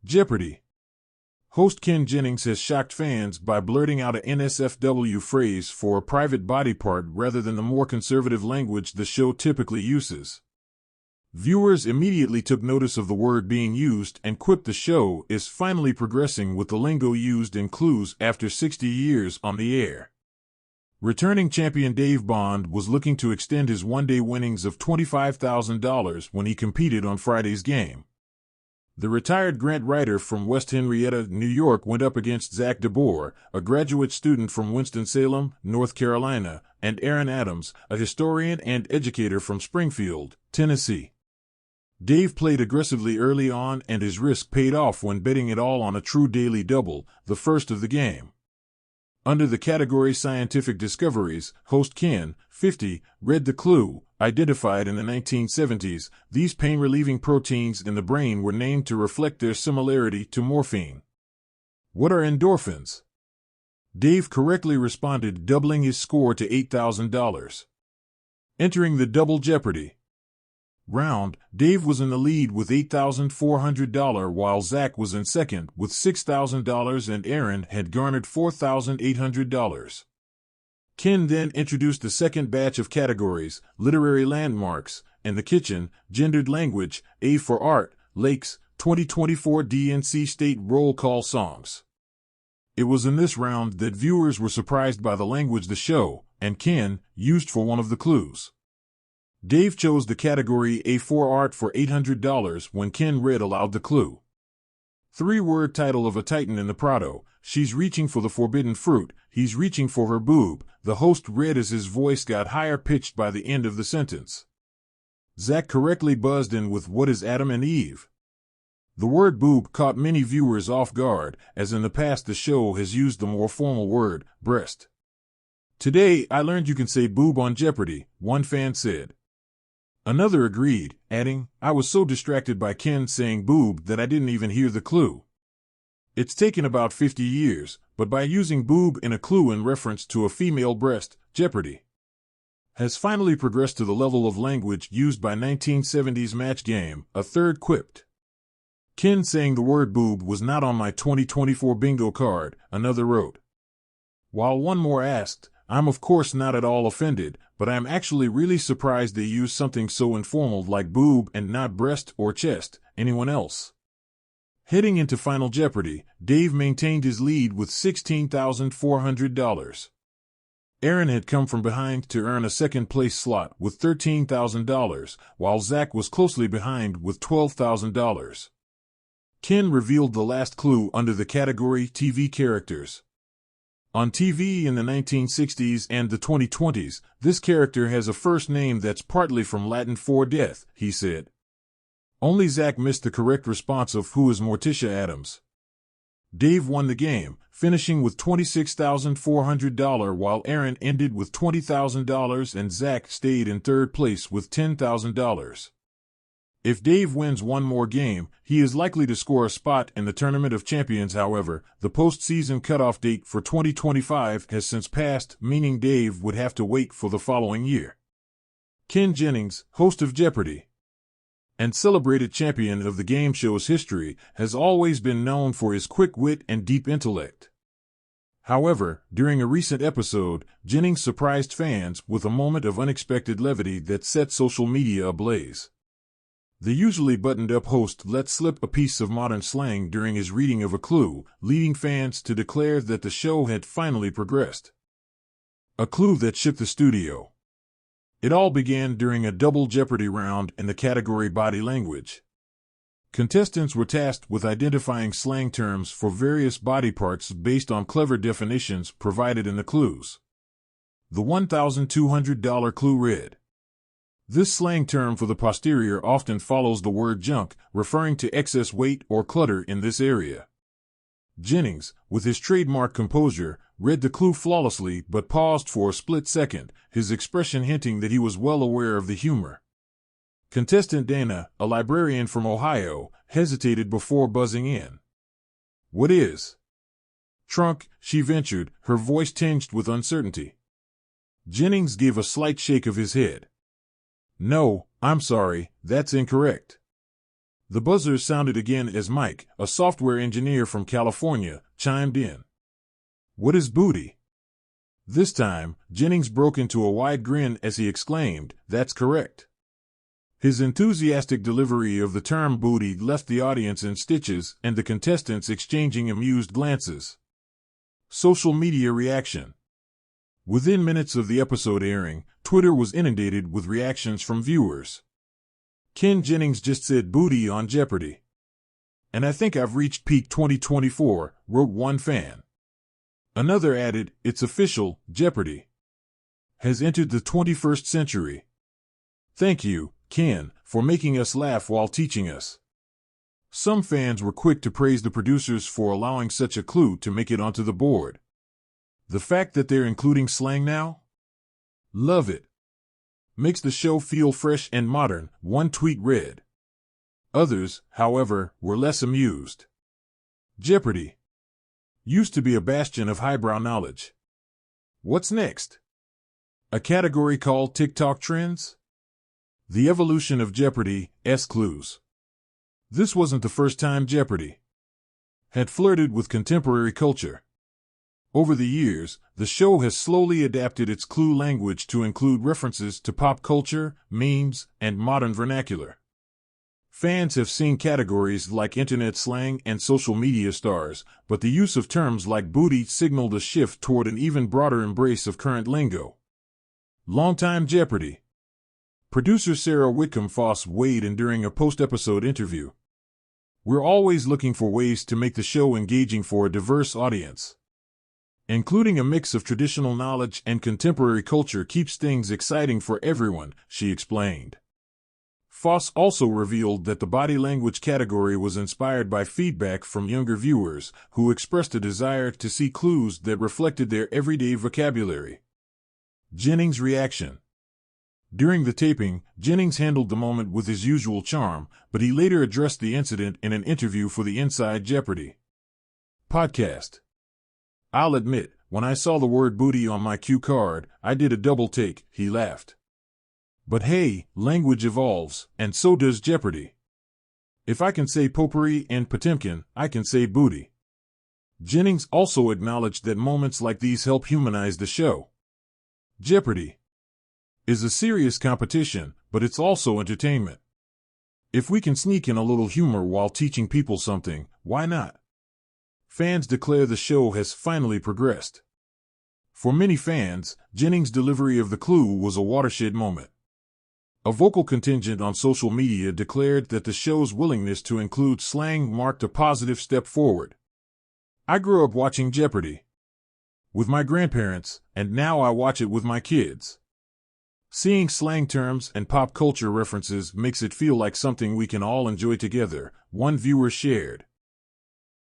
Jeopardy! Host Ken Jennings has shocked fans by blurting out a NSFW phrase for a private body part rather than the more conservative language the show typically uses. Viewers immediately took notice of the word being used and quipped the show is finally progressing with the lingo used in Clues after 60 years on the air. Returning champion Dave Bond was looking to extend his one-day winnings of $25,000 when he competed on Friday's game. The retired grant writer from West Henrietta, New York, went up against Zach DeBoer, a graduate student from Winston-Salem, North Carolina, and Aaron Adams, a historian and educator from Springfield, Tennessee. Dave played aggressively early on and his risk paid off when betting it all on a true daily double, the first of the game. Under the category Scientific Discoveries, host Ken, 50, read the clue. Identified in the 1970s, these pain-relieving proteins in the brain were named to reflect their similarity to morphine. What are endorphins? Dave correctly responded, doubling his score to $8,000. Entering the Double Jeopardy round, Dave was in the lead with $8,400 while Zach was in second with $6,000 and Aaron had garnered $4,800. Ken then introduced the second batch of categories: literary landmarks, and the kitchen, gendered language, A for art, lakes, 2024 DNC state roll call songs. It was in this round that viewers were surprised by the language the show, and Ken, used for one of the clues. Dave chose the category A for art for $800 when Ken read aloud the clue. Three-word title of a titan in the Prado. She's reaching for the forbidden fruit, he's reaching for her boob, the host read as his voice got higher pitched by the end of the sentence. Zach correctly buzzed in with what is Adam and Eve? The word boob caught many viewers off guard, as in the past the show has used the more formal word, breast. Today I learned you can say boob on Jeopardy, one fan said. Another agreed, adding, I was so distracted by Ken saying boob that I didn't even hear the clue. It's taken about 50 years, but by using boob in a clue in reference to a female breast, Jeopardy! Has finally progressed to the level of language used by 1970s Match Game, a third quipped. Ken saying the word boob was not on my 2024 bingo card, another wrote. While one more asked, I'm of course not at all offended, but I'm actually really surprised they use something so informal like boob and not breast or chest. Anyone else? Heading into Final Jeopardy, Dave maintained his lead with $16,400. Aaron had come from behind to earn a second-place slot with $13,000, while Zach was closely behind with $12,000. Ken revealed the last clue under the category TV Characters. On TV in the 1960s and the 2020s, this character has a first name that's partly from Latin for death, he said. Only Zach missed the correct response of who is Morticia Addams. Dave won the game, finishing with $26,400 while Aaron ended with $20,000 and Zach stayed in third place with $10,000. If Dave wins one more game, he is likely to score a spot in the Tournament of Champions. However, the postseason cutoff date for 2025 has since passed, meaning Dave would have to wait for the following year. Ken Jennings, host of Jeopardy! And celebrated champion of the game show's history, has always been known for his quick wit and deep intellect. However, during a recent episode, Jennings surprised fans with a moment of unexpected levity that set social media ablaze. The usually buttoned-up host let slip a piece of modern slang during his reading of a clue, leading fans to declare that the show had finally progressed. A clue that shook the studio. It all began during a double Jeopardy round in the category Body Language. Contestants were tasked with identifying slang terms for various body parts based on clever definitions provided in the clues. The $1,200 clue read. This slang term for the posterior often follows the word junk, referring to excess weight or clutter in this area. Jennings, with his trademark composure, read the clue flawlessly but paused for a split second, his expression hinting that he was well aware of the humor. Contestant Dana, a librarian from Ohio, hesitated before buzzing in. What is trunk? She ventured, her voice tinged with uncertainty. Jennings gave a slight shake of his head. No, I'm sorry, that's incorrect. The buzzer sounded again as Mike, a software engineer from California, chimed in. "What is booty?" This time, Jennings broke into a wide grin as he exclaimed, "That's correct." His enthusiastic delivery of the term booty left the audience in stitches and the contestants exchanging amused glances. Social media reaction. Within minutes of the episode airing, Twitter was inundated with reactions from viewers. "Ken Jennings just said booty on Jeopardy! And I think I've reached peak 2024, wrote one fan. Another added, "It's official, Jeopardy! Has entered the 21st century. Thank you, Ken, for making us laugh while teaching us." Some fans were quick to praise the producers for allowing such a clue to make it onto the board. The fact that they're including slang now? Love it. Makes the show feel fresh and modern, one tweet read. Others, however, were less amused. Jeopardy! Used to be a bastion of highbrow knowledge. What's next? A category called TikTok Trends? The evolution of Jeopardy's clues. This wasn't the first time Jeopardy had flirted with contemporary culture. Over the years, the show has slowly adapted its clue language to include references to pop culture, memes, and modern vernacular. Fans have seen categories like internet slang and social media stars, but the use of terms like booty signaled a shift toward an even broader embrace of current lingo. Longtime Jeopardy! Producer Sarah Whitcomb Foss weighed in during a post-episode interview. "We're always looking for ways to make the show engaging for a diverse audience. Including a mix of traditional knowledge and contemporary culture keeps things exciting for everyone," she explained. Foss also revealed that the body language category was inspired by feedback from younger viewers who expressed a desire to see clues that reflected their everyday vocabulary. Jennings' reaction. During the taping, Jennings handled the moment with his usual charm, but he later addressed the incident in an interview for the Inside Jeopardy! Podcast. "I'll admit, when I saw the word booty on my cue card, I did a double take," he laughed. "But hey, language evolves, and so does Jeopardy! If I can say potpourri and Potemkin, I can say booty." Jennings also acknowledged that moments like these help humanize the show. Jeopardy! Is a serious competition, but it's also entertainment. If we can sneak in a little humor while teaching people something, why not? Fans declare the show has finally progressed. For many fans, Jennings' delivery of the clue was a watershed moment. A vocal contingent on social media declared that the show's willingness to include slang marked a positive step forward. "I grew up watching Jeopardy! With my grandparents, and now I watch it with my kids. Seeing slang terms and pop culture references makes it feel like something we can all enjoy together," one viewer shared.